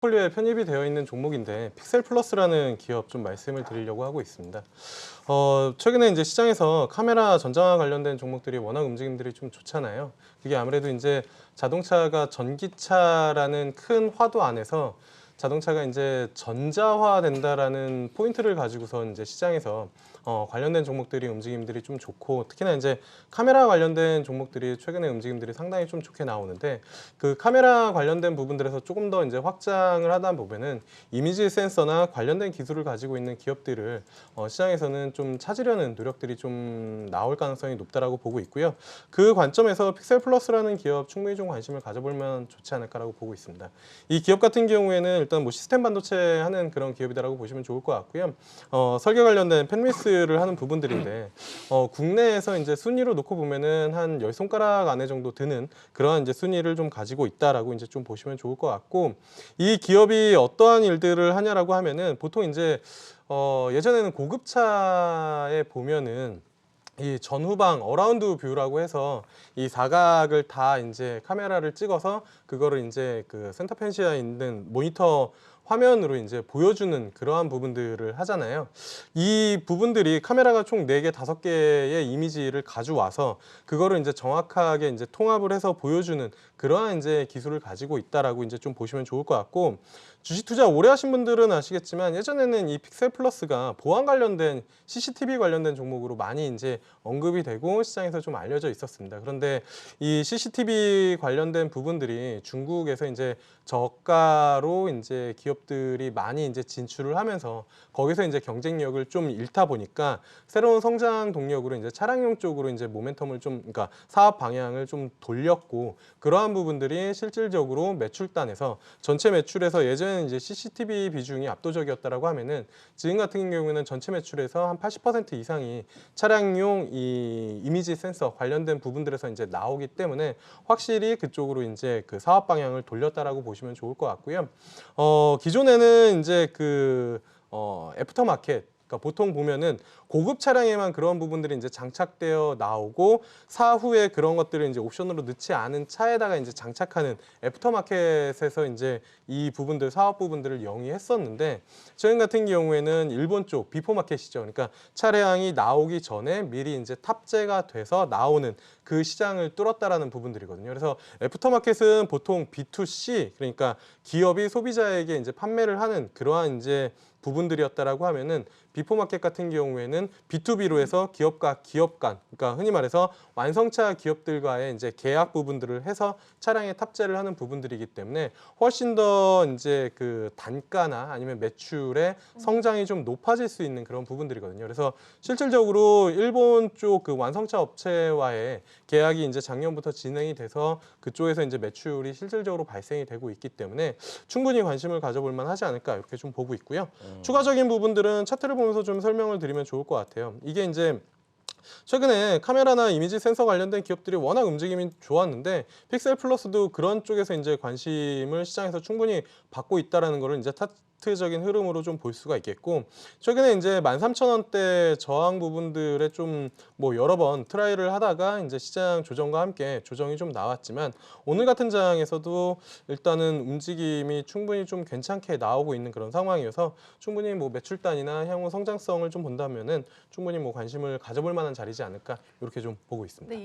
포트폴리오에 편입이 되어 있는 종목인데 픽셀플러스라는 기업 좀 말씀을 드리려고 하고 있습니다. 최근에 이제 시장에서 카메라 전장화 관련된 종목들이 워낙 움직임들이 좀 좋잖아요. 그게 아무래도 이제 자동차가 전기차라는 큰 화두 안에서 자동차가 이제 전자화 된다라는 포인트를 가지고서 이제 시장에서 관련된 종목들이 움직임들이 좀 좋고, 특히나 이제 카메라 관련된 종목들이 최근에 움직임들이 상당히 좀 좋게 나오는데, 그 카메라 관련된 부분들에서 조금 더 이제 확장을 하다 보면은 이미지 센서나 관련된 기술을 가지고 있는 기업들을 시장에서는 좀 찾으려는 노력들이 좀 나올 가능성이 높다라고 보고 있고요. 그 관점에서 픽셀플러스라는 기업 충분히 좀 관심을 가져볼만 좋지 않을까라고 보고 있습니다. 이 기업 같은 경우에는 일단 뭐 시스템 반도체 하는 그런 기업이다라고 보시면 좋을 것 같고요. 설계 관련된 펜리스를 하는 부분들인데, 국내에서 이제 순위로 놓고 보면은 한 10손가락 안에 정도 드는 그러한 이제 순위를 좀 가지고 있다라고 이제 좀 보시면 좋을 것 같고, 이 기업이 어떠한 일들을 하냐라고 하면은 보통 이제 예전에는 고급차에 보면은 이 전후방 어라운드 뷰라고 해서 이 사각을 다 이제 카메라를 찍어서 그거를 이제 그 센터 편시에 있는 모니터 화면으로 이제 보여주는 그러한 부분들을 하잖아요. 이 부분들이 카메라가 총 4개, 5개의 이미지를 가져와서 그거를 이제 정확하게 이제 통합을 해서 보여주는 그러한 이제 기술을 가지고 있다라고 이제 좀 보시면 좋을 것 같고, 주식 투자 오래 하신 분들은 아시겠지만 예전에는 이 픽셀 플러스가 보안 관련된 CCTV 관련된 종목으로 많이 이제 언급이 되고 시장에서 좀 알려져 있었습니다. 그런데 이 CCTV 관련된 부분들이 중국에서 이제 저가로 이제 기업들이 많이 이제 진출을 하면서 거기서 이제 경쟁력을 좀 잃다 보니까 새로운 성장 동력으로 이제 차량용 쪽으로 이제 모멘텀을 좀, 그러니까 사업 방향을 좀 돌렸고, 그러한 부분들이 실질적으로 매출단에서 전체 매출에서 예전에는 이제 CCTV 비중이 압도적이었다라고 하면은 지금 같은 경우에는 전체 매출에서 한 80% 이상이 차량용 이 이미지 센서 관련된 부분들에서 이제 나오기 때문에 확실히 그쪽으로 이제 그 사업 방향을 돌렸다라고 보시면 좋을 것 같고요. 기존에는 이제 그 애프터마켓, 그러니까 보통 보면은 고급 차량에만 그런 부분들이 이제 장착되어 나오고, 사후에 그런 것들을 이제 옵션으로 넣지 않은 차에다가 이제 장착하는 애프터마켓에서 이제 이 부분들, 사업 부분들을 영위했었는데, 최근 같은 경우에는 일본 쪽 비포마켓이죠. 그러니까 차량이 나오기 전에 미리 이제 탑재가 돼서 나오는 그 시장을 뚫었다라는 부분들이거든요. 그래서 애프터마켓은 보통 B2C, 그러니까 기업이 소비자에게 이제 판매를 하는 그러한 이제 부분들이었다라고 하면은, 비포마켓 같은 경우에는 B2B로 해서 기업과 기업 간, 그러니까 흔히 말해서 완성차 기업들과의 이제 계약 부분들을 해서 차량에 탑재를 하는 부분들이기 때문에 훨씬 더 이제 그 단가나 아니면 매출의 성장이 좀 높아질 수 있는 그런 부분들이거든요. 그래서 실질적으로 일본 쪽 그 완성차 업체와의 계약이 이제 작년부터 진행이 돼서 그쪽에서 이제 매출이 실질적으로 발생이 되고 있기 때문에 충분히 관심을 가져볼 만하지 않을까, 이렇게 좀 보고 있고요. 추가적인 부분들은 차트를 보면서 좀 설명을 드리면 좋을 것 같아요. 이게 이제 최근에 카메라나 이미지 센서 관련된 기업들이 워낙 움직임이 좋았는데, 픽셀 플러스도 그런 쪽에서 이제 관심을 시장에서 충분히 받고 있다라는 거를 이제 차트적인 흐름으로 좀 볼 수가 있겠고, 최근에 이제 13,000원대 저항 부분들에 좀 뭐 여러 번 트라이를 하다가 이제 시장 조정과 함께 조정이 좀 나왔지만, 오늘 같은 장에서도 일단은 움직임이 충분히 좀 괜찮게 나오고 있는 그런 상황이어서 충분히 뭐 매출단이나 향후 성장성을 좀 본다면은 충분히 뭐 관심을 가져볼 만한 자리지 않을까, 이렇게 좀 보고 있습니다. 네,